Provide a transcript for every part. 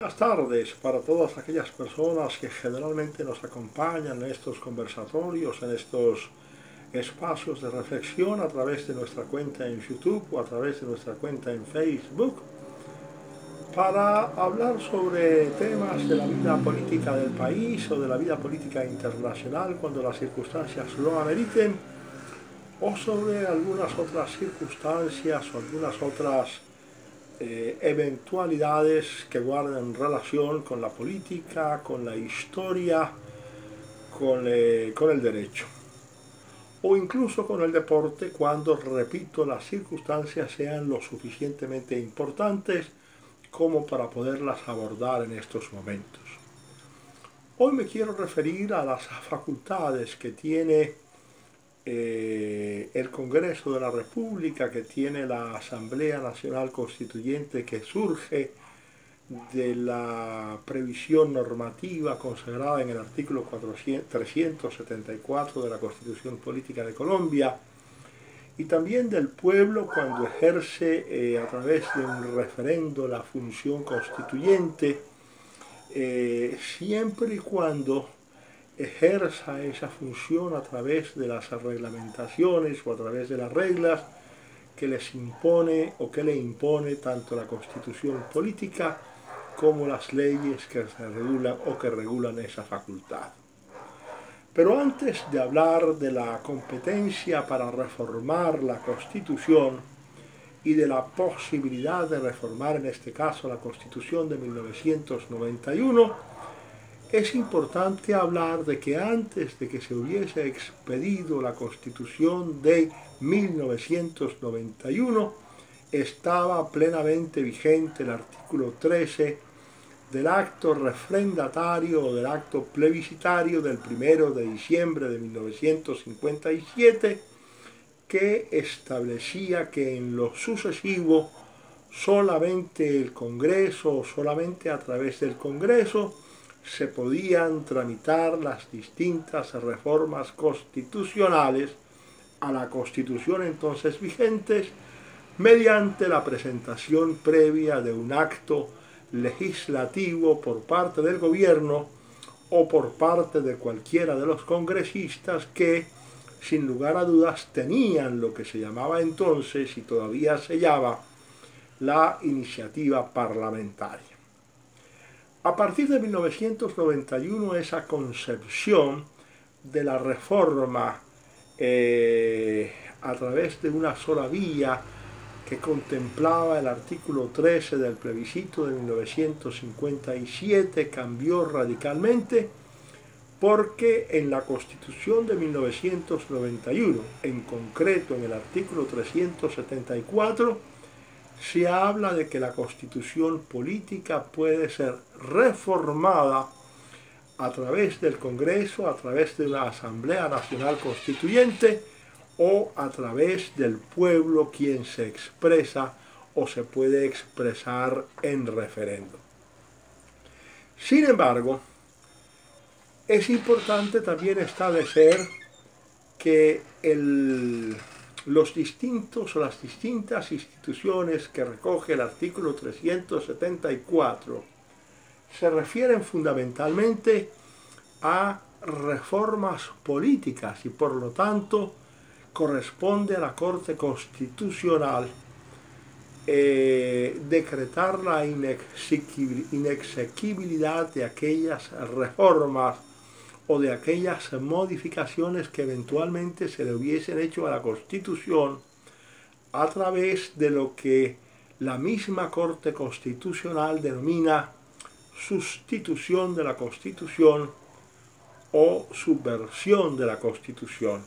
Buenas tardes para todas aquellas personas que generalmente nos acompañan en estos conversatorios, en estos espacios de reflexión a través de nuestra cuenta en YouTube o a través de nuestra cuenta en Facebook, para hablar sobre temas de la vida política del país o de la vida política internacional cuando las circunstancias lo ameriten, o sobre algunas otras circunstancias o algunas otras eventualidades que guardan relación con la política, con la historia, con el derecho o incluso con el deporte cuando, repito, las circunstancias sean lo suficientemente importantes como para poderlas abordar en estos momentos. Hoy me quiero referir a las facultades que tiene el Congreso de la República, que tiene la Asamblea Nacional Constituyente, que surge de la previsión normativa consagrada en el artículo 374 de la Constitución Política de Colombia, y también del pueblo cuando ejerce a través de un referendo la función constituyente, siempre y cuando ejerza esa función a través de las reglamentaciones o a través de las reglas que les impone o que le impone tanto la Constitución política como las leyes que se regulan o que regulan esa facultad. Pero antes de hablar de la competencia para reformar la Constitución y de la posibilidad de reformar en este caso la Constitución de 1991, es importante hablar de que antes de que se hubiese expedido la Constitución de 1991, estaba plenamente vigente el artículo 13 del acto refrendatario o del acto plebiscitario del 1 de diciembre de 1957, que establecía que en lo sucesivo solamente el Congreso o solamente a través del Congreso se podían tramitar las distintas reformas constitucionales a la Constitución entonces vigentes mediante la presentación previa de un acto legislativo por parte del gobierno o por parte de cualquiera de los congresistas que, sin lugar a dudas, tenían lo que se llamaba entonces y todavía se llama la iniciativa parlamentaria. A partir de 1991, esa concepción de la reforma a través de una sola vía que contemplaba el artículo 13 del plebiscito de 1957 cambió radicalmente, porque en la Constitución de 1991, en concreto en el artículo 374, se habla de que la Constitución política puede ser reformada a través del Congreso, a través de la Asamblea Nacional Constituyente o a través del pueblo, quien se expresa o se puede expresar en referendo. Sin embargo, es importante también establecer que los distintos o las distintas instituciones que recoge el artículo 374 se refieren fundamentalmente a reformas políticas y por lo tanto corresponde a la Corte Constitucional decretar la inexequibilidad de aquellas reformas o de aquellas modificaciones que eventualmente se le hubiesen hecho a la Constitución a través de lo que la misma Corte Constitucional denomina sustitución de la Constitución o subversión de la Constitución,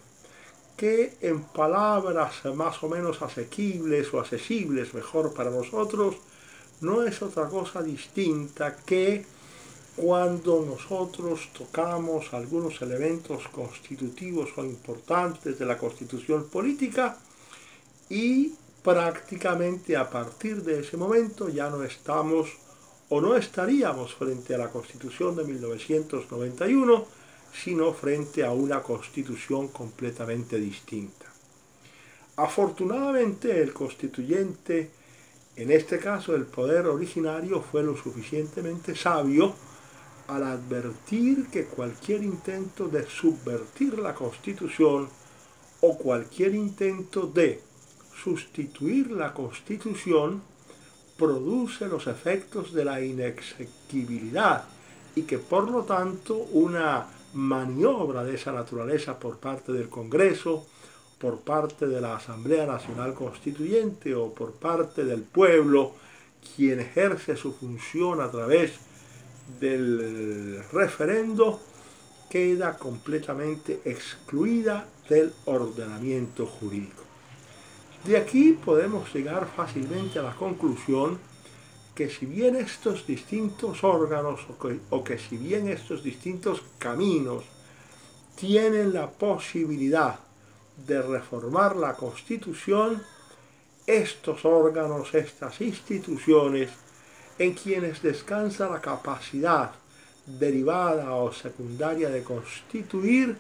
que en palabras más o menos asequibles o accesibles mejor para nosotros, no es otra cosa distinta que cuando nosotros tocamos algunos elementos constitutivos o importantes de la Constitución política y prácticamente a partir de ese momento ya no estamos o no estaríamos frente a la Constitución de 1991, sino frente a una Constitución completamente distinta. Afortunadamente el constituyente En este caso, el poder originario fue lo suficientemente sabio al advertir que cualquier intento de subvertir la Constitución o cualquier intento de sustituir la Constitución produce los efectos de la inexequibilidad y que por lo tanto una maniobra de esa naturaleza por parte del Congreso, por parte de la Asamblea Nacional Constituyente o por parte del pueblo, quien ejerce su función a través del referendo, queda completamente excluida del ordenamiento jurídico. De aquí podemos llegar fácilmente a la conclusión que si bien estos distintos órganos o que si bien estos distintos caminos tienen la posibilidad de reformar la Constitución, estos órganos, estas instituciones, en quienes descansa la capacidad derivada o secundaria de constituir,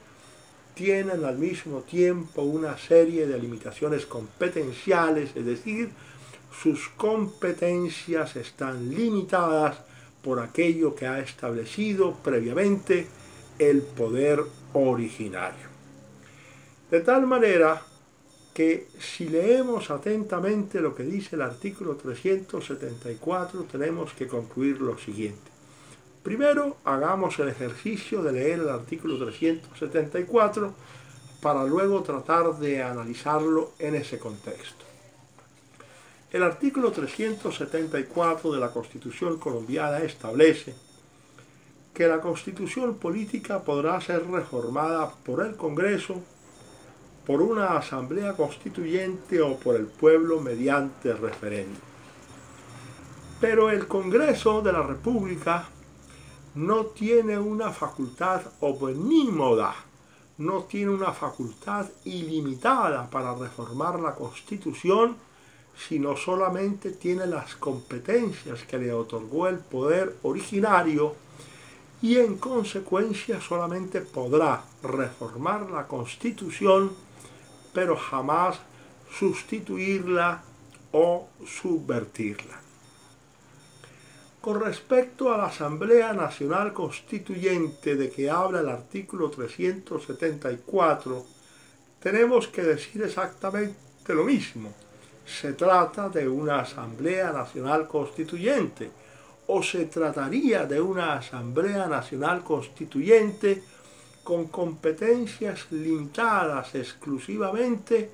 tienen al mismo tiempo una serie de limitaciones competenciales, es decir, sus competencias están limitadas por aquello que ha establecido previamente el poder originario. De tal manera que si leemos atentamente lo que dice el artículo 374, tenemos que concluir lo siguiente. Primero, hagamos el ejercicio de leer el artículo 374 para luego tratar de analizarlo en ese contexto. El artículo 374 de la Constitución colombiana establece que la Constitución política podrá ser reformada por el Congreso, por una Asamblea Constituyente o por el pueblo mediante referéndum. Pero el Congreso de la República no tiene una facultad omnímoda, no tiene una facultad ilimitada para reformar la Constitución, sino solamente tiene las competencias que le otorgó el poder originario y en consecuencia solamente podrá reformar la Constitución, pero jamás sustituirla o subvertirla. Con respecto a la Asamblea Nacional Constituyente de que habla el artículo 374, tenemos que decir exactamente lo mismo. Se trata de una Asamblea Nacional Constituyente, o se trataría de una Asamblea Nacional Constituyente con competencias limitadas exclusivamente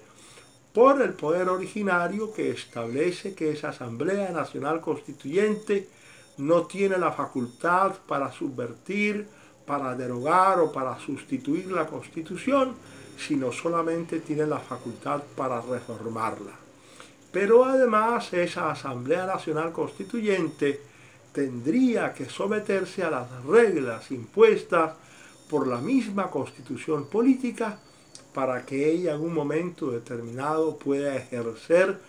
por el poder originario que establece que esa Asamblea Nacional Constituyente no tiene la facultad para subvertir, para derogar o para sustituir la Constitución, sino solamente tiene la facultad para reformarla. Pero además esa Asamblea Nacional Constituyente tendría que someterse a las reglas impuestas por la misma Constitución política para que ella en un momento determinado pueda ejercer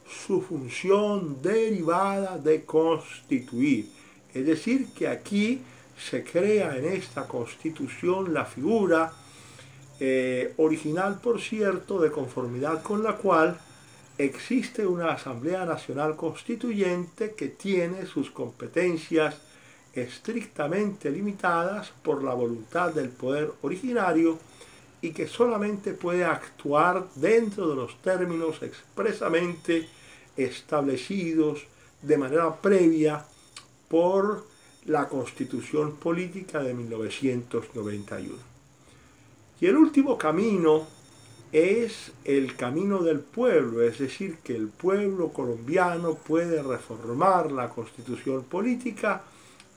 su función derivada de constituir. Es decir, que aquí se crea en esta Constitución la figura original, por cierto, de conformidad con la cual existe una Asamblea Nacional Constituyente que tiene sus competencias estrictamente limitadas por la voluntad del poder originario y que solamente puede actuar dentro de los términos expresamente establecidos de manera previa por la Constitución Política de 1991. Y el último camino es el camino del pueblo, es decir, que el pueblo colombiano puede reformar la Constitución política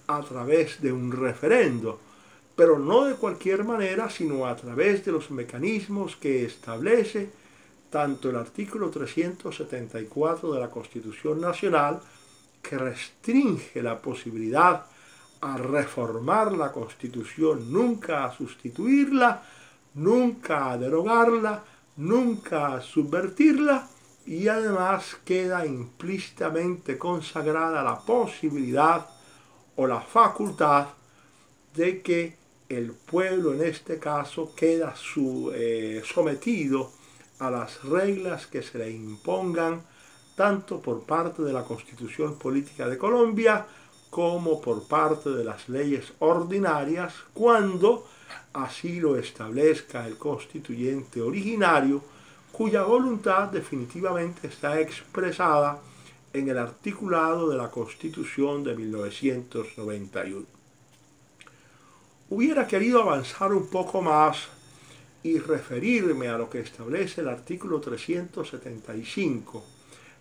a través de un referendo, pero no de cualquier manera, sino a través de los mecanismos que establece tanto el artículo 374 de la Constitución Nacional, que restringe la posibilidad a reformar la Constitución, nunca a sustituirla, nunca a derogarla, nunca a subvertirla, y además queda implícitamente consagrada la posibilidad o la facultad de que el pueblo en este caso queda sometido a las reglas que se le impongan tanto por parte de la Constitución Política de Colombia como por parte de las leyes ordinarias, cuando así lo establezca el constituyente originario, cuya voluntad definitivamente está expresada en el articulado de la Constitución de 1991. Hubiera querido avanzar un poco más y referirme a lo que establece el artículo 375,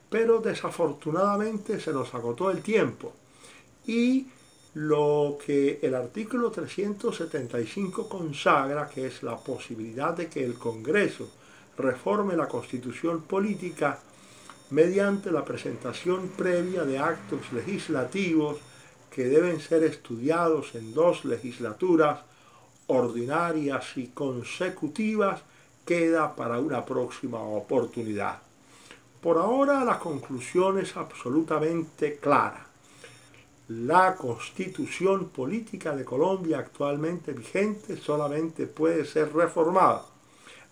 pero desafortunadamente se nos agotó el tiempo y lo que el artículo 375 consagra, que es la posibilidad de que el Congreso reforme la Constitución Política mediante la presentación previa de actos legislativos que deben ser estudiados en 2 legislaturas ordinarias y consecutivas, queda para una próxima oportunidad. Por ahora la conclusión es absolutamente clara. La Constitución Política de Colombia actualmente vigente solamente puede ser reformada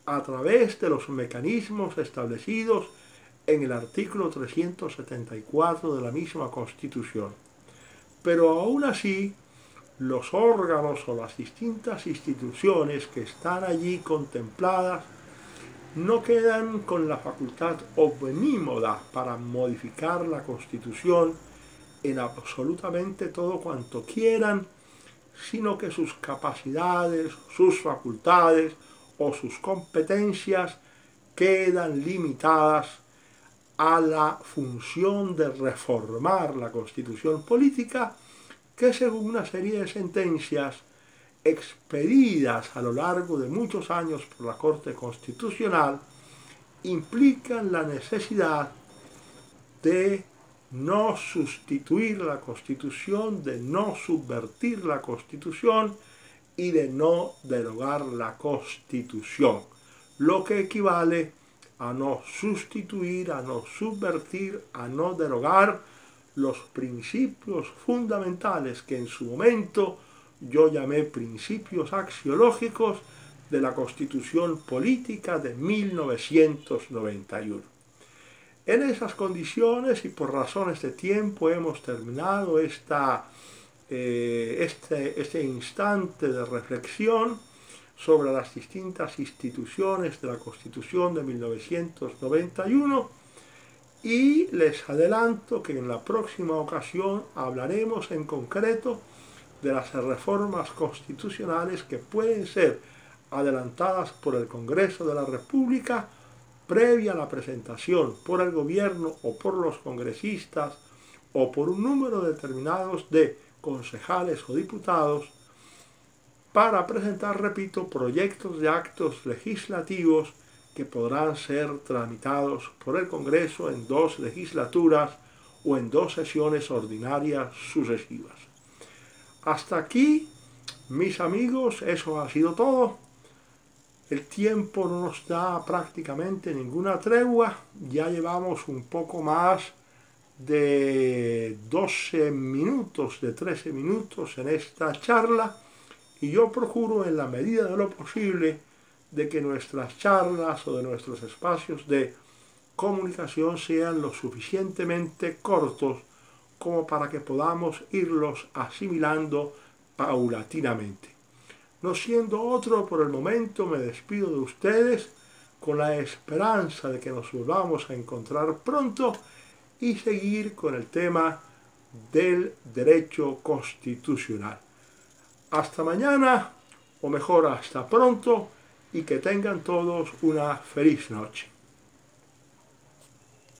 a través de los mecanismos establecidos en el artículo 374 de la misma Constitución. Pero aún así, los órganos o las distintas instituciones que están allí contempladas no quedan con la facultad omnímoda para modificar la Constitución en absolutamente todo cuanto quieran, sino que sus capacidades, sus facultades o sus competencias quedan limitadas a la función de reformar la Constitución Política, que según una serie de sentencias expedidas a lo largo de muchos años por la Corte Constitucional, implican la necesidad de no sustituir la Constitución, de no subvertir la Constitución y de no derogar la Constitución, lo que equivale a no sustituir, a no subvertir, a no derogar los principios fundamentales que en su momento yo llamé principios axiológicos de la Constitución Política de 1991. En esas condiciones y por razones de tiempo hemos terminado este instante de reflexión sobre las distintas instituciones de la Constitución de 1991 y les adelanto que en la próxima ocasión hablaremos en concreto de las reformas constitucionales que pueden ser adelantadas por el Congreso de la República previa a la presentación por el gobierno o por los congresistas o por un número determinado de concejales o diputados para presentar, repito, proyectos de actos legislativos que podrán ser tramitados por el Congreso en 2 legislaturas o en 2 sesiones ordinarias sucesivas. Hasta aquí, mis amigos, eso ha sido todo. El tiempo no nos da prácticamente ninguna tregua. Ya llevamos un poco más de 12 minutos, de 13 minutos en esta charla y yo procuro en la medida de lo posible de que nuestras charlas o de nuestros espacios de comunicación sean lo suficientemente cortos como para que podamos irlos asimilando paulatinamente. No siendo otro por el momento, me despido de ustedes con la esperanza de que nos volvamos a encontrar pronto y seguir con el tema del derecho constitucional. Hasta mañana, o mejor hasta pronto, y que tengan todos una feliz noche.